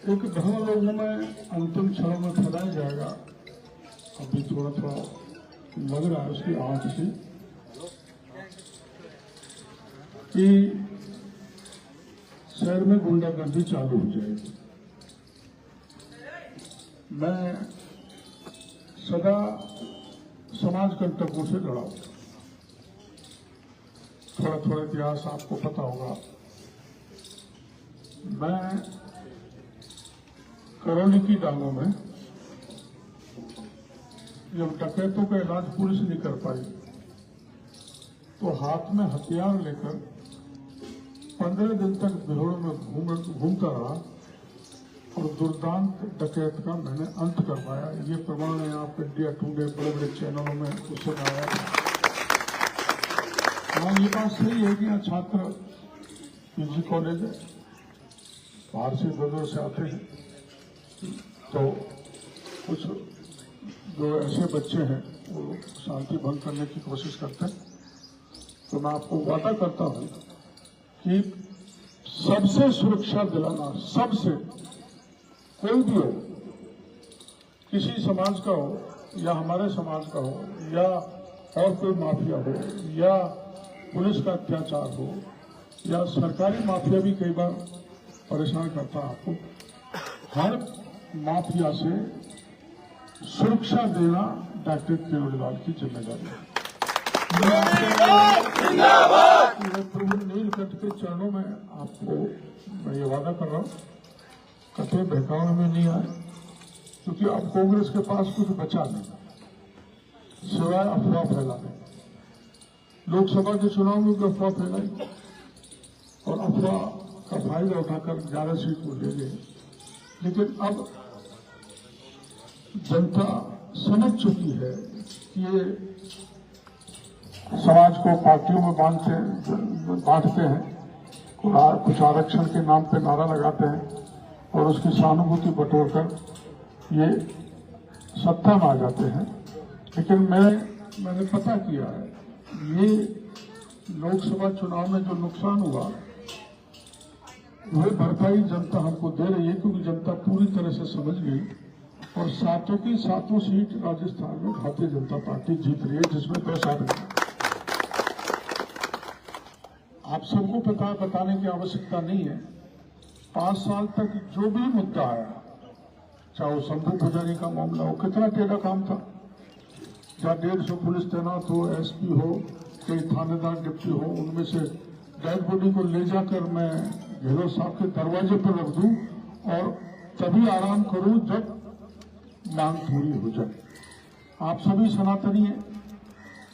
एक धर्म लोगों में अंतिम क्षणों में फैलाया जाएगा। अभी थोड़ा थोड़ा लग रहा है उसकी आंख से कि शहर में गुंडागर्दी चालू हो जाएगी। मैं सदा समाज कंटकों से लड़ा हूं। थोड़ा थोड़ा इतिहास आपको पता होगा। मैं करौली की डालों में जब डकैतों का इलाज पुलिस नहीं कर पाई तो हाथ में हथियार लेकर 15 दिन तक बिहोड़ में घूमता रहा और दुर्दांत डकैत का मैंने अंत करवाया। ये प्रमाण है आप इंडिया टुडे बड़े बड़े चैनलों में उससे आया। हाँ, ये बात सही है कि यहाँ छात्र पीजी कॉलेज है, बाहर से दूर से आते हैं, तो कुछ जो ऐसे बच्चे हैं वो शांति भंग करने की कोशिश करते हैं। तो मैं आपको वादा करता हूं कि सबसे सुरक्षा दिलाना, सबसे, कोई भी हो, किसी समाज का हो या हमारे समाज का हो या और कोई माफिया हो या पुलिस का अत्याचार हो या सरकारी माफिया भी कई बार परेशान करता है आपको, हर माफिया से सुरक्षा देना डॉक्टर केजरीवाल की जिम्मेदारी है। प्रभु नीलकंठ के चरणों में आपको मैं ये वादा कर रहा हूं, कभी बहकावे में नहीं आए, क्योंकि अब कांग्रेस के पास कुछ बचा नहीं सिवाय अफवाह फैलाने। लोकसभा के चुनाव में भी अफवाह फैलाई और अफवाह का फायदा उठाकर 11 सीट को ले गए। लेकिन अब जनता समझ चुकी है कि ये समाज को पार्टियों में बांटते हैं, कुछ आरक्षण के नाम पे नारा लगाते हैं और उसकी सहानुभूति बटोरकर ये सत्ता में आ जाते हैं। लेकिन मैंने पता किया है, ये लोकसभा चुनाव में जो नुकसान हुआ वही भरपाई जनता हमको दे रही है, क्योंकि जनता पूरी तरह से समझ गई और सातों की सातों सीट राजस्थान में भारतीय जनता पार्टी जीत रही है, जिसमें 2 साल। आप सबको पता बताने की आवश्यकता नहीं है। 5 साल तक जो भी मुद्दा आया, चाहे वो शंभू पुजारी का मामला हो, कितना टेढ़ा काम था, जहाँ 150 पुलिस तैनात हो, एसपी हो, कई थानेदार डिप्टी हो, उनमें से डेड बॉडी को ले जाकर मैं गहलोत साहब के दरवाजे पर रख दूं और तभी आराम करूं जब मांग पूरी हो जाए। आप सभी सनातनी हैं।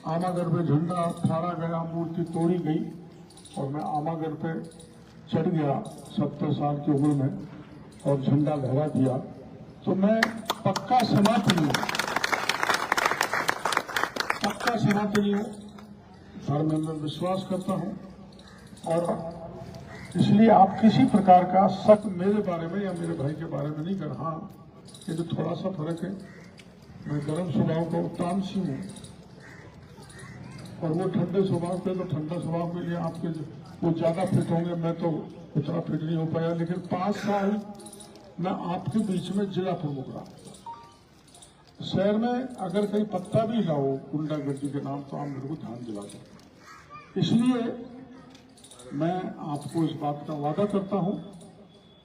आमागढ़ पे झंडा फाड़ा गया, मूर्ति तोड़ी गई और मैं आमागढ़ पे चढ़ गया 70 साल की उम्र में और झंडा लहरा दिया। तो मैं पक्का सनातनी हूं, पक्का सनातनी हूं, धर्म में विश्वास करता हूं और इसलिए आप किसी प्रकार का शक मेरे बारे में या मेरे भाई के बारे में नहीं कर। हाँ, ये तो थोड़ा सा फर्क है, मैं गर्म स्वभाव का तामसी हूं और वो ठंडे स्वभाव के, तो ठंडा स्वभाव के लिए आपके वो ज्यादा फिट होंगे, मैं तो उतना फिट नहीं हो पाया। लेकिन 5 साल मैं आपके बीच में जिला प्रमुख रहा। शहर में अगर कहीं पत्ता भी लाओ गुंडागर्दी के नाम, तो आप मेरे को ध्यान दिला दो। इसलिए मैं आपको इस बात का वादा करता हूं,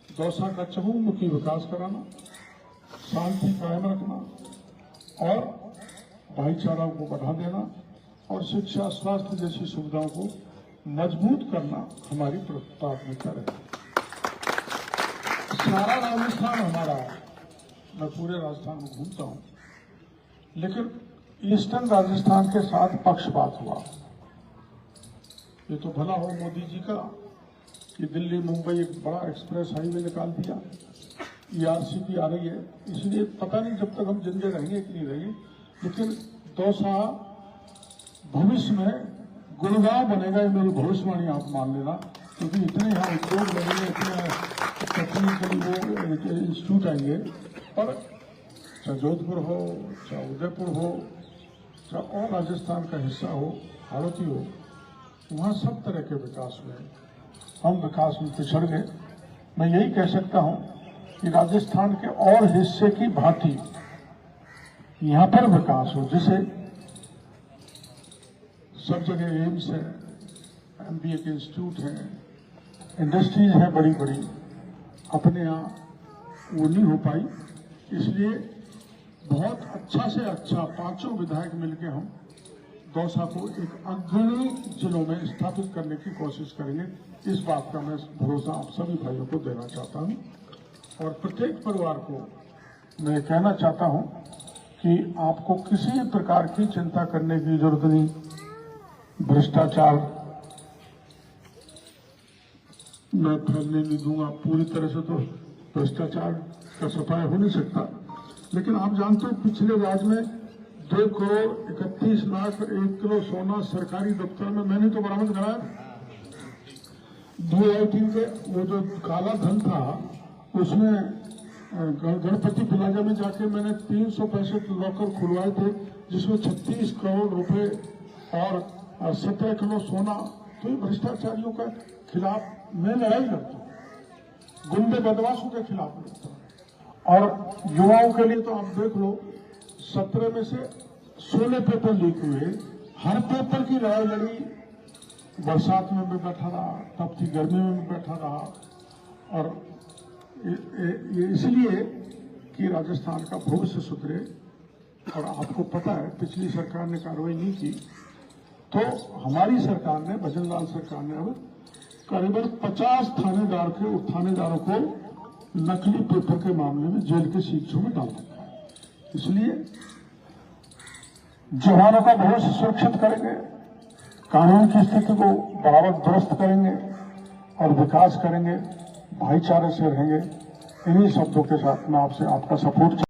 दौसा का चहुमुखी विकास कराना, शांति कायम रखना और भाईचारा को बढ़ा देना और शिक्षा, स्वास्थ्य जैसी सुविधाओं को मजबूत करना हमारी प्राथमिकता रहे। सारा राजस्थान हमारा है, मैं पूरे राजस्थान में घूमता हूं, लेकिन ईस्टर्न राजस्थान के साथ पक्षपात हुआ। ये तो भला हो मोदी जी का कि दिल्ली मुंबई एक बड़ा एक्सप्रेस हाईवे निकाल दिया, ERCP आ रही है, इसलिए पता नहीं जब तक हम जिंदे रहेंगे कि नहीं रहेंगे, लेकिन दौसा भविष्य में गुड़गांव बनेगा, ये मेरी भविष्यवाणी आप मान लेना, क्योंकि इतने यहाँ उद्योग लगेंगे, इतने टेक्निकली वो इंस्टीट्यूट आएंगे। और चाहे जोधपुर हो, चाहे उदयपुर हो, चाहे और राजस्थान का हिस्सा हो, हाड़ौती हो, वहाँ सब तरह के विकास हुए। हम विकास में पिछड़ गए। मैं यही कह सकता हूँ कि राजस्थान के और हिस्से की भांति यहां पर विकास हो, जिसे सब जगह एम्स है, एमबीए के इंस्टीट्यूट हैं, इंडस्ट्रीज हैं बड़ी बड़ी, अपने यहाँ वो नहीं हो पाई। इसलिए बहुत अच्छा से अच्छा 5 विधायक मिलकर हम दौसा को एक अग्रणी जिलों में स्थापित करने की कोशिश करेंगे। इस बात का मैं भरोसा आप सभी भाइयों को देना चाहता हूं और प्रत्येक परिवार को मैं कहना चाहता हूं कि आपको किसी प्रकार की चिंता करने की जरूरत नहीं। भ्रष्टाचार मैं फैलने नहीं दूंगा, पूरी तरह से तो भ्रष्टाचार का सफाया हो नहीं सकता, लेकिन आप जानते हो पिछले राज्य में 2,31,00,000 1 किलो सोना सरकारी दफ्तर में मैंने तो बरामद कराया। DIT के वो जो काला धन था उसमें गणपति प्लाजा में जाके मैंने 365 लॉकर खुलवाए थे, जिसमें 36 करोड़ रुपए और 17 किलो सोना। तो ये भ्रष्टाचारियों के खिलाफ मैं लड़ाई लड़ता हूँ, गुंडे बदमाशों के खिलाफ लड़ता हूँ। और युवाओं के लिए तो आप देख लो, 17 में से 16 पेपर लीक हुए, हर पेपर की लड़ाई लड़ी। बरसात में भी बैठा रहा, तपती गर्मी में भी बैठा रहा, और ये इसलिए कि राजस्थान का भविष्य सुधरे। और आपको पता है पिछली सरकार ने कार्रवाई नहीं की, तो हमारी सरकार ने, भजनलाल सरकार ने अब करीबन 50 थानेदारों को नकली पेपर के मामले में जेल के शीक्षों में डाल दिया है। इसलिए जवानों का भविष्य सुरक्षित करेंगे, कानून की स्थिति को बराबर दुरुस्त करेंगे और विकास करेंगे, भाईचारे से रहेंगे। इन्हीं शब्दों के साथ मैं आपसे आपका सपोर्ट